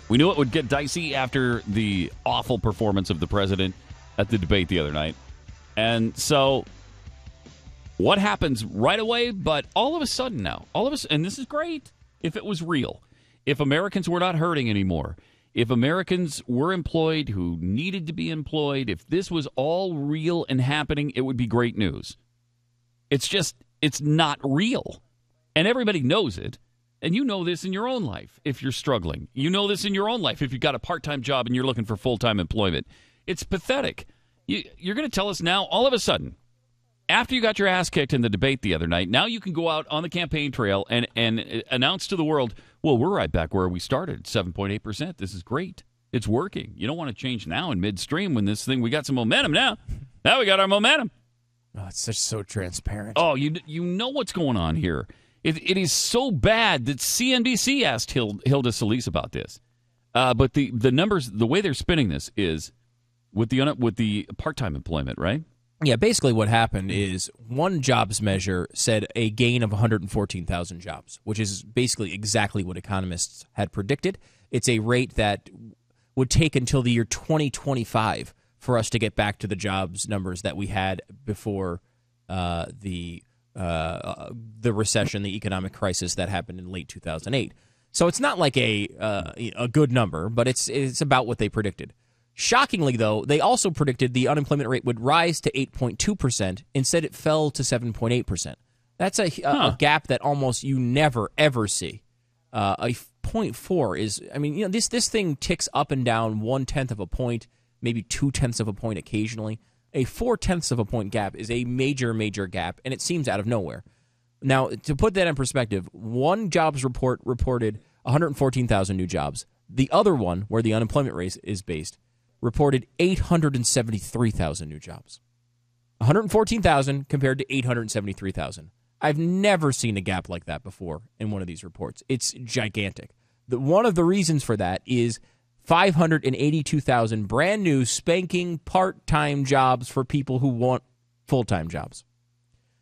We knew it would get dicey after the awful performance of the president at the debate the other night. And so what happens right away, but all of a sudden now, and this is great, if it was real, if Americans were not hurting anymore, if Americans were employed who needed to be employed, if this was all real and happening, it would be great news. It's not real. And everybody knows it. And you know this in your own life if you're struggling. You know this in your own life if you've got a part-time job and you're looking for full-time employment. It's pathetic. You're going to tell us now, all of a sudden, after you got your ass kicked in the debate the other night, now you can go out on the campaign trail and announce to the world, well, we're right back where we started, 7.8%. This is great. It's working. You don't want to change now in midstream when we got some momentum now. Now we got our momentum. Oh, it's so transparent. Oh, you know what's going on here. It is so bad that CNBC asked Hilda Solis about this. But the numbers, the way they're spinning this is with the part-time employment, right? Yeah, basically what happened is one jobs measure said a gain of 114,000 jobs, which is basically exactly what economists had predicted. It's a rate that would take until the year 2025 for us to get back to the jobs numbers that we had before the recession, the economic crisis that happened in late 2008. So it's not like a good number, but it's about what they predicted. Shockingly, though, they also predicted the unemployment rate would rise to 8.2%. Instead, it fell to 7.8%. That's a gap that almost you never, ever see. A 0.4 is, this thing ticks up and down 1/10 of a point, maybe 2/10 of a point occasionally. A 4/10 of a point gap is a major, major gap, and it seems out of nowhere. Now, to put that in perspective, one jobs report reported 114,000 new jobs. The other one, where the unemployment rate is based, reported 873,000 new jobs. 114,000 compared to 873,000. I've never seen a gap like that before in one of these reports. It's gigantic. One of the reasons for that is 582,000 brand new spanking part-time jobs for people who want full-time jobs.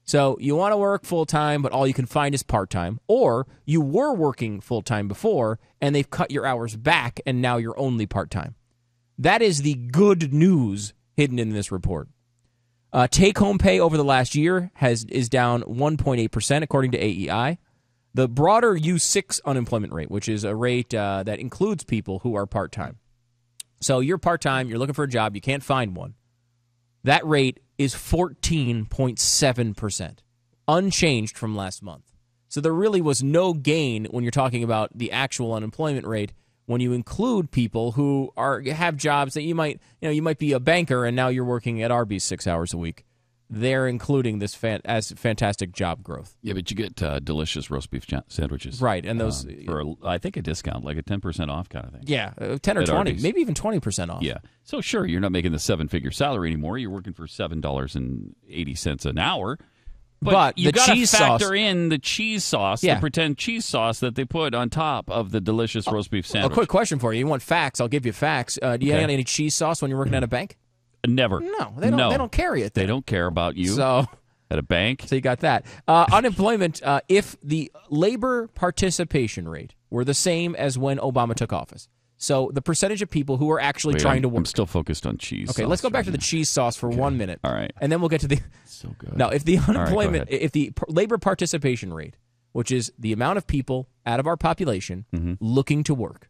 So you want to work full-time, but all you can find is part-time. Or you were working full-time before, and they've cut your hours back, and now you're only part-time. That is the good news hidden in this report. Take-home pay over the last year is down 1.8%, according to AEI. The broader U6 unemployment rate, which is a rate that includes people who are part-time. So you're part-time, you're looking for a job, you can't find one. That rate is 14.7%, unchanged from last month. So there really was no gain when you're talking about the actual unemployment rate when you include people who have jobs that you might be a banker and now you're working at Arby's 6 hours a week. They're including this as fantastic job growth. Yeah, but you get delicious roast beef sandwiches. Right, and those for I think a discount, like a 10% off kind of thing. Yeah, 10 or 20, Arby's. maybe even 20% off. Yeah. So sure, you're not making the seven-figure salary anymore. You're working for $7.80 an hour. But you got to factor in the cheese sauce, the pretend cheese sauce that they put on top of the delicious roast beef sandwich. A quick question for you. You want facts? I'll give you facts. Do you have any cheese sauce when you're working at a bank? Never. No, they don't. They don't carry it there. They don't care about you at a bank. So you got that. Unemployment, if the labor participation rate were the same as when Obama took office. So the percentage of people who are actually trying to work. I'm still focused on cheese sauce. Okay, let's go back to the cheese sauce for 1 minute. All right. And then we'll get to the... So good. Now, if the unemployment, if the labor participation rate, which is the amount of people out of our population looking to work,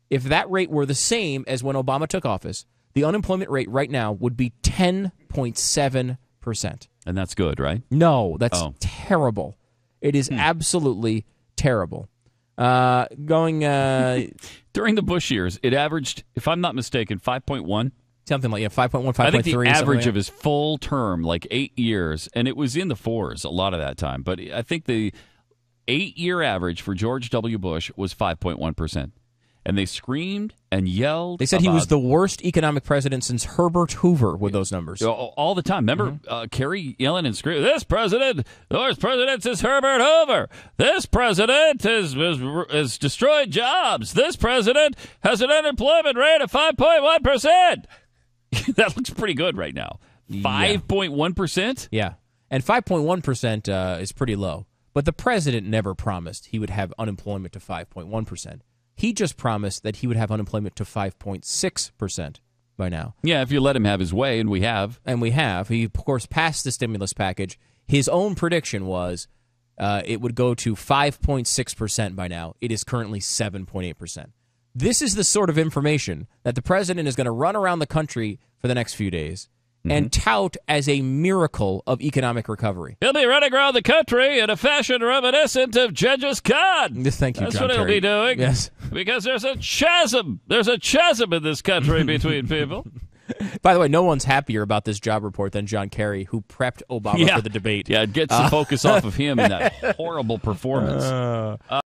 if that rate were the same as when Obama took office, the unemployment rate right now would be 10.7%. And that's good, right? No, that's terrible. It is absolutely terrible. During the Bush years, it averaged, if I'm not mistaken, 5.1. Something like 5.1, 5.3. I think the average of his full term, like 8 years, and it was in the fours a lot of that time. But I think the 8-year average for George W. Bush was 5.1%. And they screamed and yelled. They said he was the worst economic president since Herbert Hoover with those numbers. All the time. Remember Kerry yelling and screaming, the worst president is Herbert Hoover. This president has destroyed jobs. This president has an unemployment rate of 5.1%. That looks pretty good right now. 5.1%? Yeah. And 5.1% is pretty low. But the president never promised he would have unemployment to 5.1%. He just promised that he would have unemployment to 5.6% by now. Yeah, if you let him have his way, and we have. And we have. He, of course, passed the stimulus package. His own prediction was it would go to 5.6% by now. It is currently 7.8%. This is the sort of information that the president is going to run around the country for the next few days and tout as a miracle of economic recovery. He'll be running around the country in a fashion reminiscent of Genghis Khan. Thank you, That's John what he'll Kerry. be doing. Yes. Because there's a chasm. There's a chasm in this country between people. By the way, no one's happier about this job report than John Kerry, who prepped Obama for the debate. Yeah, it gets the focus off of him and that horrible performance.